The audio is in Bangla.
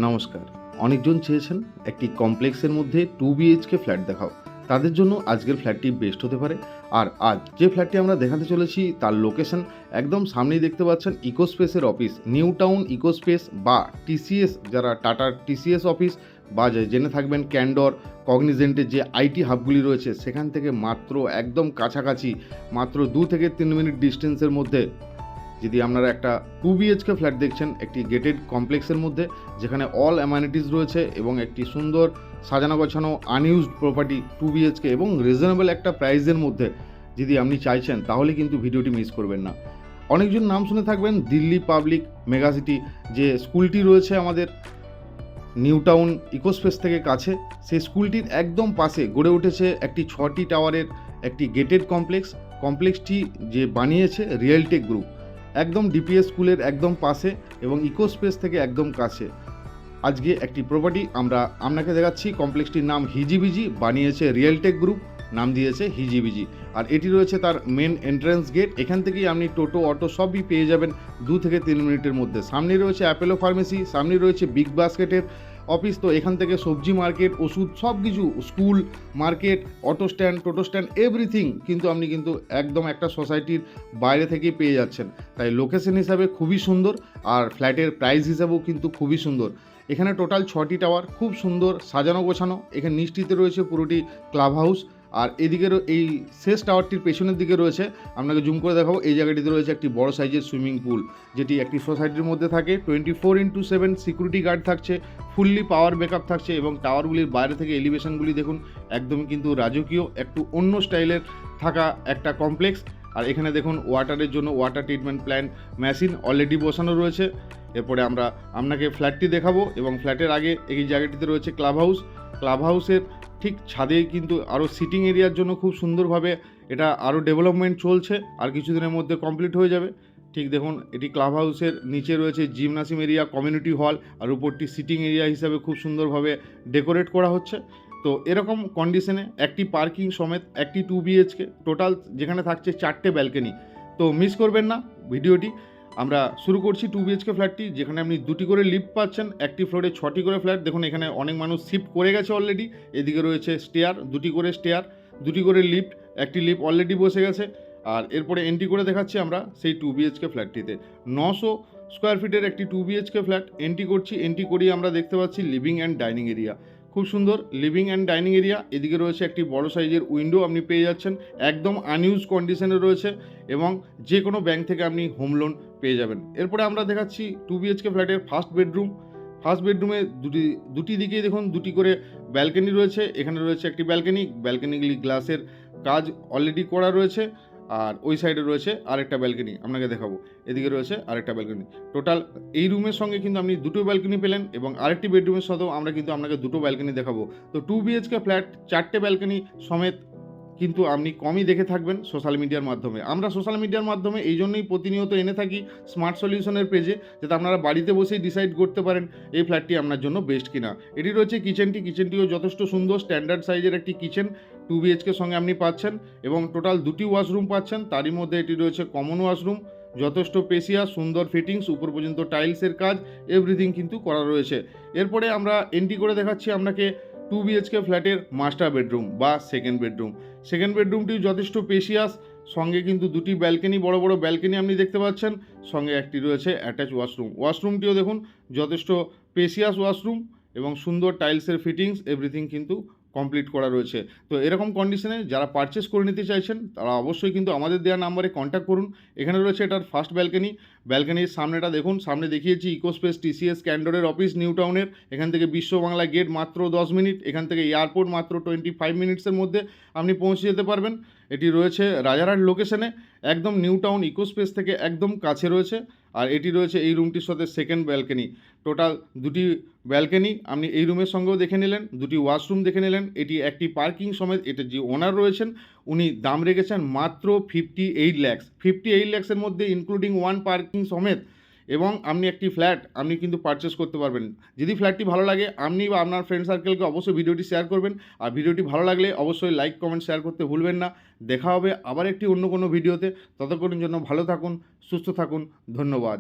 নমস্কার। অনেকজন চেয়েছেন একটি কমপ্লেক্সের মধ্যে 2 বিএইচকে ফ্ল্যাট দেখাও। তাদের জন্য আজকের ফ্ল্যাটটি বেস্ট হতে পারে। আর আজ যে ফ্ল্যাটটি আমরা দেখাতে চলেছি তার লোকেশন একদম সামনেই দেখতে পাচ্ছেন ইকোস্পেসের অফিস, নিউ টাউন ইকোস্পেস বা টিসিএস, যারা টাটার টিসিএস অফিস বা জেনে থাকবেন ক্যান্ডর, কগনিজেন্টের যে আইটি হাবগুলি রয়েছে সেখান থেকে মাত্র একদম কাছাকাছি, মাত্র 2 থেকে 3 মিনিট ডিস্টেন্সের মধ্যে যদি আপনারা একটা 2 বিএইচকে ফ্ল্যাট দেখছেন একটি গেটেড কমপ্লেক্সের মধ্যে, যেখানে অল অ্যামেনিটিস রয়েছে এবং একটি সুন্দর সাজানো গোছানো আনইউজড প্রপার্টি 2 বিএইচকে এবং রিজনেবল একটা প্রাইসের মধ্যে যদি আপনি চাইছেন তাহলে কিন্তু ভিডিওটি মিস করবেন না। অনেকজন নাম শুনে থাকবেন দিল্লি পাবলিক মেগাসিটি, যে স্কুলটি রয়েছে আমাদের নিউ টাউন ইকোস্পেস থেকে কাছে, সেই স্কুলটির একদম পাশে গড়ে উঠেছে একটি 6টি টাওয়ারের একটি গেটেড কমপ্লেক্সটি যে বানিয়েছে রিয়েলটেক গ্রুপ, একদম ডিপিএস স্কুলের একদম পাশে এবং ইকোস্পেস থেকে একদম কাছে। আজকে একটি প্রপার্টি আমরা আপনাকে দেখাচ্ছি। কমপ্লেক্সটির নাম হিজিবিজি, বানিয়েছে রিয়েলটেক গ্রুপ, নাম দিয়েছে হিজিবিজি। আর এটি রয়েছে তার মেন এন্ট্রান্স গেট। এখান থেকেই আপনি টোটো অটো সবই পেয়ে যাবেন 2 থেকে 3 মিনিটের মধ্যে। সামনে রয়েছে অ্যাপেলো ফার্মেসি, সামনে রয়েছে বিগ বাস্কেটের অফিস। তো এখান থেকে সবজি মার্কেট, ওষুধ, সব কিছু, স্কুল, মার্কেট, অটো স্ট্যান্ড, টোটো স্ট্যান্ড, এভরিথিং কিন্তু আপনি কিন্তু একদম একটা সোসাইটির বাইরে থেকেই পেয়ে যাচ্ছেন। তাই লোকেশন হিসাবে খুবই সুন্দর আর ফ্ল্যাটের প্রাইস হিসাবেও কিন্তু খুবই সুন্দর। এখানে টোটাল 6টি টাওয়ার, খুব সুন্দর সাজানো গোছানো। এখানে নিচটিতে রয়েছে পুরোটি ক্লাব হাউস, আর এদিকেরও এই শেষ টাওয়ারটির পেছনের দিকে রয়েছে, আপনাকে জুম করে দেখাবো, এই জায়গাটিতে রয়েছে একটি বড় সাইজের সুইমিং পুল, যেটি একটি সোসাইটির মধ্যে থাকে। 24x7 সিকিউরিটি গার্ড থাকছে, ফুললি পাওয়ার ব্যাকআপ থাকছে এবং টাওয়ারগুলির বাইরে থেকে এলিভেশনগুলি দেখুন, একদমই কিন্তু রাজকীয়, একটু অন্য স্টাইলের থাকা একটা কমপ্লেক্স। আর এখানে দেখুন ওয়াটারের জন্য water treatment plant machine already বসানো রয়েছে। এরপরে আমরা আপনাকে ফ্ল্যাটটি দেখাবো এবং ফ্ল্যাটের আগে এই জায়গাটিতে রয়েছে ক্লাব হাউসের ঠিক ছাদে কিন্তু আরও সিটিং এরিয়ার জন্য খুব সুন্দরভাবে এটা আরও ডেভেলপমেন্ট চলছে, আর কিছুদিনের মধ্যে কমপ্লিট হয়ে যাবে। ঠিক দেখুন, এটি ক্লাব হাউসের নিচে রয়েছে জিমনাসিয়াম এরিয়া, কমিউনিটি হল, আর উপরটি সিটিং এরিয়া হিসাবে খুব সুন্দরভাবে ডেকোরেট করা হচ্ছে। তো এরকম কন্ডিশনে একটি পার্কিং সমেত একটি 2 বিএইচকে টোটাল, যেখানে থাকছে 4টে ব্যালকনি। তো মিস করবেন না ভিডিওটি। আমরা শুরু করছি 2 বিএইচকে ফ্ল্যাটটি, যেখানে আপনি 2টি করে লিফট পাচ্ছেন। একটি ফ্লোরে 6টি করে ফ্ল্যাট। দেখুন এখানে অনেক মানুষ শিফট করে গেছে অলরেডি। এদিকে রয়েছে স্টেয়ার, 2টি করে স্টেয়ার, 2টি করে লিফট, একটি লিফট অলরেডি বসে গেছে। আর এরপরে এন্ট্রি করে দেখাচ্ছি আমরা সেই 2 বিএইচকে ফ্ল্যাটটিতে। 900 স্কোয়ার ফিটের একটি 2 বিএইচকে ফ্ল্যাট এন্ট্রি করিয়ে আমরা দেখতে পাচ্ছি লিভিং অ্যান্ড ডাইনিং এরিয়া, খুব সুন্দর লিভিং অ্যান্ড ডাইনিং এরিয়া। এদিকে রয়েছে একটি বড় সাইজের উইন্ডো আপনি পেয়ে যাচ্ছেন, একদম আনইউজ কন্ডিশনে রয়েছে এবং যে কোনো ব্যাংক থেকে আপনি হোম লোন পেয়ে যাবেন। এরপরে আমরা দেখাচ্ছি 2 বিএইচকে ফ্ল্যাটের ফার্স্ট বেডরুমে দুটি দিকেই দেখুন 2টি করে ব্যালকনি রয়েছে। এখানে রয়েছে একটি ব্যালকনিগুলি গ্লাসের কাজ অলরেডি করা রয়েছে, আর ওই সাইডে রয়েছে আরেকটা ব্যালকনি, আপনাকে দেখাবো। এদিকে রয়েছে আরেকটা ব্যালকনি। টোটাল এই রুমের সঙ্গে কিন্তু আপনি 2টো ব্যালকনি পেলেন এবং আরেকটি বেডরুমের সাথেও আমরা কিন্তু আপনাকে 2টো ব্যালকনি দেখাবো। তো 2 বিএইচকে ফ্ল্যাট 4টে ব্যালকনি সমেত কিন্তু আপনি কমই দেখে থাকবেন সোশ্যাল মিডিয়ার মাধ্যমে। আমরা সোশ্যাল মিডিয়ার মাধ্যমে এই জন্যই প্রতিনিয়ত এনে থাকি স্মার্ট সলিউশনের পেজে, যাতে আপনারা বাড়িতে বসেই ডিসাইড করতে পারেন এই ফ্ল্যাটটি আপনার জন্য বেস্ট কিনা। এটি রয়েছে কিচেনটিও যথেষ্ট সুন্দর, স্ট্যান্ডার্ড সাইজের একটি কিচেন 2 বিএইচকে সঙ্গে আপনি পাচ্ছেন এবং টোটাল 2টি ওয়াশরুম পাচ্ছেন। তারই মধ্যে এটি রয়েছে কমন ওয়াশরুম, যথেষ্ট স্পেশিয়াস, সুন্দর ফিটিংস, উপর পর্যন্ত টাইলসের কাজ, এভরিথিং কিন্তু করা রয়েছে। এরপরে আমরা এন্ট্রি করে দেখাচ্ছি আপনাকে 2 বিএইচকে ফ্ল্যাটের মাস্টার বেডরুম বা সেকেন্ড বেডরুমটিও যথেষ্ট স্পেশিয়াস, সঙ্গে কিন্তু 2টি ব্যালকনি, বড় বড় ব্যালকনি আপনি দেখতে পাচ্ছেন, সঙ্গে একটি রয়েছে অ্যাটাচ ওয়াশরুমটিও দেখুন যথেষ্ট স্পেশিয়াস ওয়াশরুম এবং সুন্দর টাইলসের ফিটিংস, এভরিথিং কিন্তু কমপ্লিট করা রয়েছে। তো এরকম কন্ডিশনে যারা পারচেস করে নিতে চাইছেন তারা অবশ্যই কিন্তু আমাদের দেওয়া নাম্বারে কন্ট্যাক্ট করুন। এখানে রয়েছে এটার ফার্স্ট ব্যালকনির সামনেটা দেখুন, সামনে দেখিয়েছি ইকোস্পেস টিসিএস ক্যান্ডরের অফিস নিউ টাউনের। এখান থেকে বিশ্ব বাংলা গেট মাত্র 10 মিনিট, এখান থেকে এয়ারপোর্ট মাত্র 25 মিনিটসের মধ্যে আপনি পৌঁছে যেতে পারবেন। এটি রয়েছে রাজারহাট লোকেশনে, একদম নিউ টাউন ইকোস্পেস থেকে একদম কাছে রয়েছে। আর এটি রয়েছে এই রুমটির সাথে সেকেন্ড ব্যালকনি। টোটাল 2টি ব্যালকনি আপনি এই রুমের সঙ্গেও দেখে নিলেন, 2টি ওয়াশরুম দেখে নিলেন। এটি একটি পার্কিং সমেত, এটার যে ওনার রয়েছেন উনি দাম রেখেছেন মাত্র 58 লাখস। 58 লাখসের মধ্যে ইনক্লুডিং 1 পার্কিং সমেত এবং আপনি একটি ফ্ল্যাট আপনি কিন্তু পারচেস করতে পারবেন। যদি ফ্ল্যাটটি ভালো লাগে আপনি বা আপনার ফ্রেন্ড সার্কেলকে অবশ্যই ভিডিওটি শেয়ার করবেন, আর ভিডিওটি ভালো লাগলে অবশ্যই লাইক কমেন্ট শেয়ার করতে ভুলবেন না। দেখা হবে আবার একটি অন্য কোনো ভিডিওতে, ততক্ষণের জন্য ভালো থাকুন, সুস্থ থাকুন, ধন্যবাদ।